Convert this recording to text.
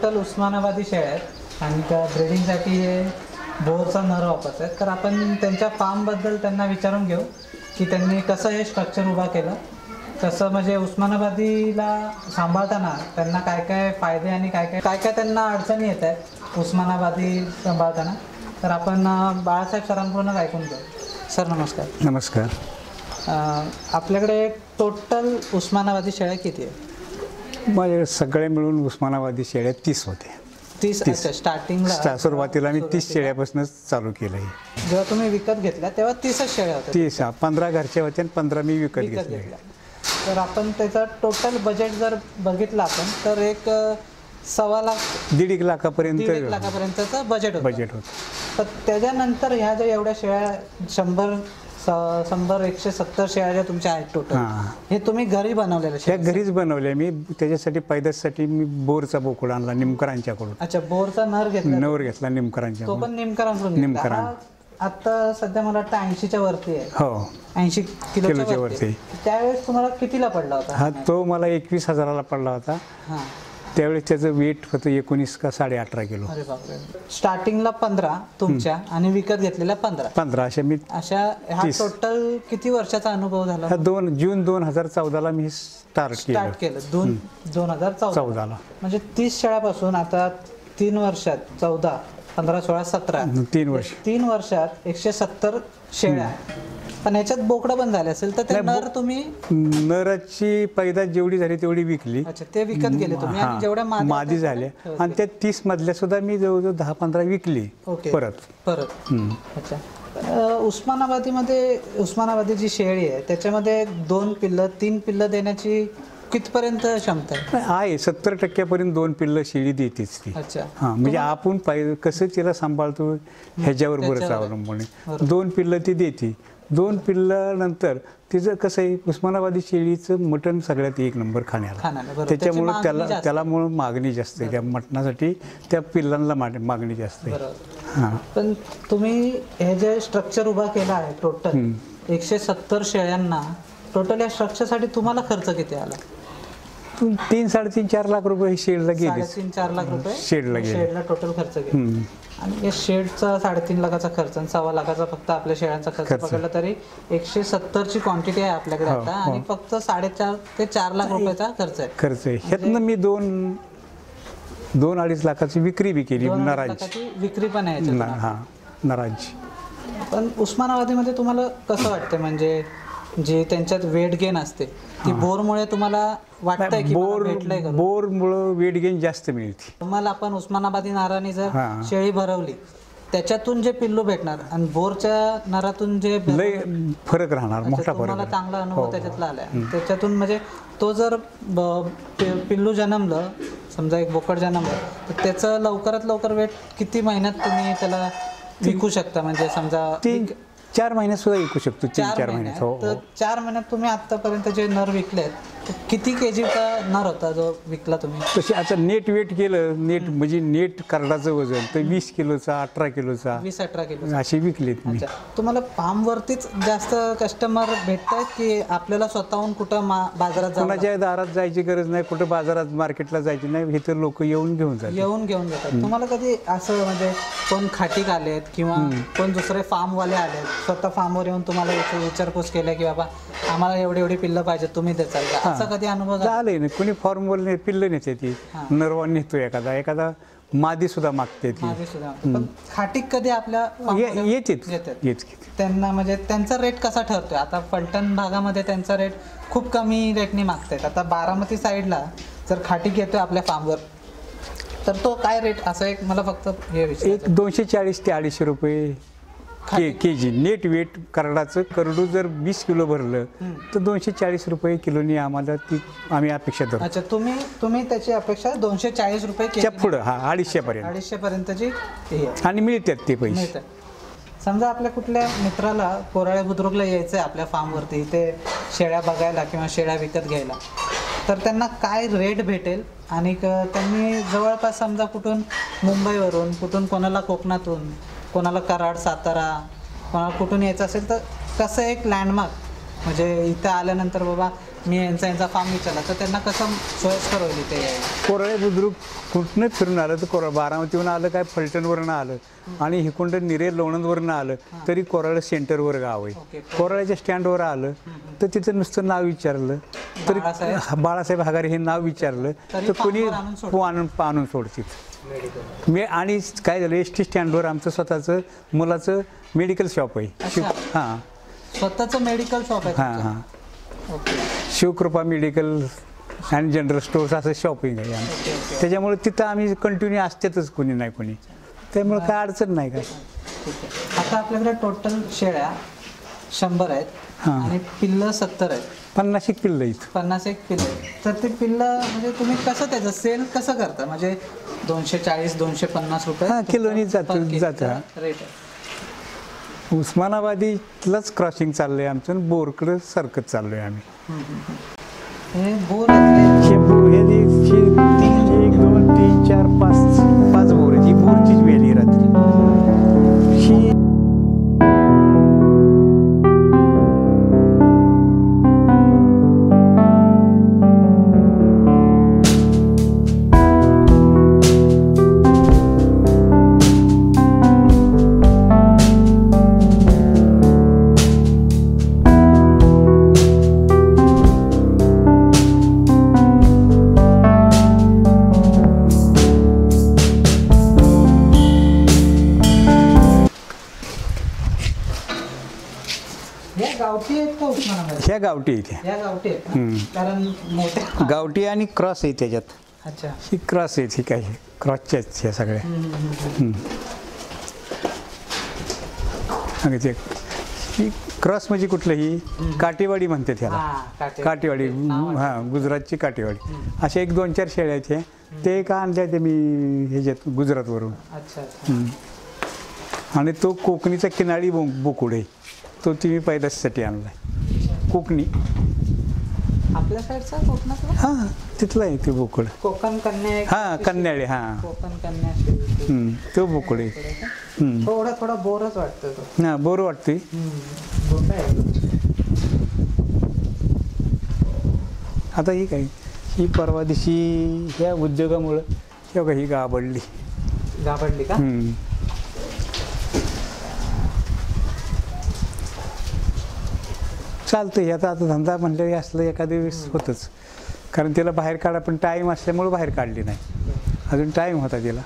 Total उस्मानाबादी शेळ्या आहेत आणि त्या ब्रीडिंगसाठी हे बोरचा नर वापरत आहेत. तर आपण त्यांच्या फार्मबद्दल त्यांना विचारून घेऊ की त्यांनी कसं हे स्ट्रक्चर उभा केलं, तसं म्हणजे उस्मानाबादीला सांभाळताना त्यांना काय काय फायदे आणि काय काय त्यांना अडचणी येत आहेत उस्मानाबादी सांभाळताना. तर आपण बाळासाहेब सरांकडूनच ऐकून घेऊ. सर नमस्कार. नमस्कार. आपल्याकडे टोटल उस्मानाबादी शेळ्या किती आहे? माझ्याकडे सगळे मिळून उस्मानाबादी शेळ्या 30 होते. 30. अच्छा, स्टार्टिंगला सुरुवातीला मी 30 शेळ्यापासूनच चालू केलं आहे. जेव्हा तुम्ही विकत घेतल्या तेव्हा 30च शेळ्या होत्या? 30. 15 घरच्या होत्या आणि 15 मी विकत घेतल्या. तर आपण त्याचं टोटल बजेट जर बघितलं आपण तर एक 1.25 लाख 1.5 लाखापर्यंत 1.5 लाखापर्यंतचं बजेट होतं. तर त्याच्यानंतर ह्या ज्या एवढ्या शेळ्या 100-170 शेळ्या ज्या तुमच्या आहेत टोटल, हे तुम्ही घरी बनवलेल्या त्या घरीच बनवल्या मी. त्याच्यासाठी पैदासाठी मी बोरचा बोकड आणला निमकरांच्याकडून. अच्छा, बोरचा नर घेतला निमकरांच्या. तो पण निमकरांकडून. आता सध्या मला वाटतं 80च्या वरती आहे. हो, 80 किलोच्या वरती. त्यावेळेस तुम्हाला कितीला पडला होता हा? तो मला 21,000ला पडला होता. त्यावेळेस त्याचं वेट होतं 19 का 18.5 किलो. अरे बापरे. स्टार्टिंगला 15 तुमच्या आणि विकत घेतलेल्या 15 अशा हा टोटल किती वर्षाचा अनुभव झाला? जून 2014ला मी स्टार्ट केलं. 2014ला म्हणजे 30 शेळ्यापासून आता 3 वर्षात 14, 15, 16, 17 3 वर्षात 170 शेळ्या. पण याच्यात बोकडं पण झाले असेल तर ते नर तुम्ही नराची पैदास जेवढी झाली तेवढी विकली. अच्छा, ते विकत गेले तुम्ही आणि जेवढ्या मादी झाल्या आणि त्या 30 मधल्या सुद्धा मी जवळजवळ 10-15 विकली परत. अच्छा, उस्मानाबादी जी शेळी आहे त्याच्यामध्ये 2 पिल्लं 3 पिल्लं देण्याची कितपर्यंत क्षमता आहे? 70% 2 पिल्लं शेळी देतेच ती. अच्छा. म्हणजे आपण कसं तिला सांभाळतो ह्याच्यावर बरंच अवलंबून. 2 पिल्लं ती देते. 2 पिल्लानंतर तिचं कसं आहे, उस्मानाबादी शेळीचं मटण सगळ्यात 1 नंबर खाण्याला. त्याच्यामुळं त्याला मागणी जास्त आहे. त्या मटणासाठी त्या पिल्लांना मागणी जास्त आहे. पण तुम्ही हे जे स्ट्रक्चर उभा केला आहे टोटल 170 शेळ्यांना, टोटल या स्ट्रक्चरसाठी तुम्हाला खर्च किती आला? 3-4 लाख रुपये शेडला गेले. 3-4 लाख रुपये शेडला टोटल खर्च गेला. आणि या शेडचा 3.5 लाखाचा खर्च आणि 1.25 लाखाचा फक्त आपल्या शेळ्यांचा खर्च पकडला तरी 170ची क्वांटिटी आहे आपल्याकडे आता आणि फक्त 3.5 ते 4 लाख रुपयाचा खर्च आहे. ह्यातनं मी 2-2.5 लाखाची विक्री बी केली. नरांची विक्री पण आहे नरांची. पण उस्मानाबादीमध्ये तुम्हाला कसं वाटतं, म्हणजे जे त्यांच्यात वेट गेन असते ती बोरमुळे तुम्हाला वाटतंय की बोरमुळे वेट गेन जास्त मिळते तुम्हाला? आपण उस्मानाबादी नाराने जर शेळी भरवली त्याच्यातून जे पिल्लू भेटणार आणि बोरच्या नरातून जे फरक राहणार, मोठा फरक. मला चांगला अनुभव त्याच्यातला आलाय. त्याच्यातून म्हणजे तो जर पिल्लू जन्मलं, समजा एक बोकड जन्मलं, तर त्याचं लवकरात लवकर वेट किती महिन्यात तुम्ही त्याला विकू शकता? म्हणजे समजा 4 महिन्यात सुद्धा विकू शकतो. 3-4 महिन्यात. तर 4 महिन्यात तुम्ही आतापर्यंत जे नर विकलेत किती केजीचा नर होता जो विकला तुम्ही? तशी आता नेट वेट केलं, म्हणजे नेट कार्डाचं वजन तर 20 किलोचा 18 किलोचा 20-18 किलो अशी विकलीत मी. तुम्हाला फार्मवरतीच जास्त कस्टमर भेटतात की आपल्याला स्वतःहून कुठं बाजारात कोणाच्या दारात जायची गरज नाही, कुठं बाजारात मार्केटला जायची नाही, हे तर लोक येऊन घेऊन जातात? तुम्हाला कधी असं म्हणजे कोण खाटीक आलेत किंवा कोण दुसरे फार्मवाले आलेत, स्वतः फार्मवर येऊन तुम्हाला विचारपूस केल्या की बाबा आम्हाला एवढी पिल्लं पाहिजे, तुम्ही देचाल का? असं कधी अनुभव झालाय ना? कोणी फॉर्मवर पिल्लं नेते, ती नरवा नेतो, एखादा मादी सुद्धा मागते ती. पण खाटीक कधी आपल्या येते त्यांना म्हणजे त्यांचा रेट कसा ठरतोय? आता फलटण भागामध्ये त्यांचा रेट खूप कमी रेटने मागतायत. आता बारामती साईडला जर खाटीक येतोय आपल्या फार्मवर तर तो काय रेट? असं एक मला फक्त हे एक 240 ते 250 रुपये केजी नेट वेट. करडाचं करडू जर 20 किलो भरलं तर 240 रुपये किलोनी आम्हाला ती आम्ही अपेक्षा धरतो. अच्छा, तुम्ही त्याची अपेक्षा 240 रुपये पुढं 250 पर्यंतची आणि मिळतात ते पैसे. समजा आपल्या कुठल्या मित्राला कोराळे बुद्रुकला यायचं आहे आपल्या फार्मवरती ते शेळ्या बघायला किंवा शेळ्या विकत घ्यायला, तर त्यांना काय रेट भेटेल? आणि त्यांनी जवळपास समजा कुठून मुंबईवरून, कुठून कोणाला कोकणातून, कोणाला कराड, सातारा, कोणाला कुठून यायचं असेल तर कसं एक लँडमार्क म्हणजे इथं आल्यानंतर बाबा मी यांचा फार्म विचारला तर त्यांना कसं सोयस्कर होईल इथे यायला? कोराळे बुद्रुक कुठनं फिरून आलं तर बारामतीवरून आलं काय फलटणवरून आलं आणि हिकुंड निरे लोणंदवरून आलं तरी कोराळे सेंटरवर गाव आहे. ओके. कोराळ्याच्या स्टँडवर आलं तर तिथं नुसतं नाव विचारलं तरी बाळासाहेब हगारे हे नाव विचारलं तर कोणी आणून सोडतील. आणि काय झालं एस टी स्टँडवर आमचं स्वतःचं मुलाचं मेडिकल शॉप आहे. अच्छा. हां स्वतःचं मेडिकल शॉप आहे हां तुमचं? हां okay. Shivkrupa medical and general stores असं शॉपिंग आहे आमचं. Okay, okay. त्याच्यामुळे तिथं आम्ही कंटिन्यू असतातच कोणी नाही कोणी, त्यामुळे काय अडचण नाही काय. ठीक आहे. आता आपल्याकडे टोटल शेळ्या 100 आहेत हां. आणि पिल्लं 70 आहेत. 50 पिल्लं इथं. 51 पिल्लं. तर ते पिल्लं म्हणजे तुम्ही कसं त्याचं सेल कसं करता? म्हणजे 240-250 रुपये हां, किलोनी जातं. रेट आहे. उस्मानाबादीलाच क्रॉसिंग चाललंय आमचं आणि बोरकडं सरकत चाललोय आम्ही. हे बोर आहेत हे 1 2 3 4 5 बोर आहेत. ही बोरचीच वेली रात्री ही या गावठी आहेत का उस्मानाबाद? ह्या गावठी इथे या गावठी आहेत ना? कारण मोठ्या गावठी आणि क्रॉस आहे त्याच्यात. अच्छा. ही क्रॉस आहे. ही काय क्रॉसच्या आहेत ह्या सगळ्या. आणि ते ही क्रॉस म्हणजे कुठलं ही काटेवाडी म्हणते त्याला. हां, काटेवाडी हां, गुजरातची काटेवाडी. अशा 1 2 4 शेळ्या आहेत. ते का आणल्या ते मी ह्याच्यात गुजरातवरून. अच्छा अच्छा. आणि तो कोकणीचा किनारी बोकुड आहे. तो तुम्ही पैदाशीसाठी आणला कोकणी. आपल्या साईडचा कोकणातला? हां, तिथला आहे ते बोकुड. कोकण कन्या एक- हां, कन्याळे. हां, कोकण कन्या शेळी. तो बोकुड आहे. थोडा बोरच वाटतो तो. हां, बोर वाटते. मोठा आहे. आता ही काय ही परवा दिवशी ह्या उद्योगामुळं हे बघा ही गाबडली. गाभडली का? चालतं हे आता धंदा म्हटलं असलं एखाद्या वेळेस होतंच. कारण त्याला बाहेर काढा पण टाईम असल्यामुळे बाहेर काढली नाही. अजून टाईम होता त्याला.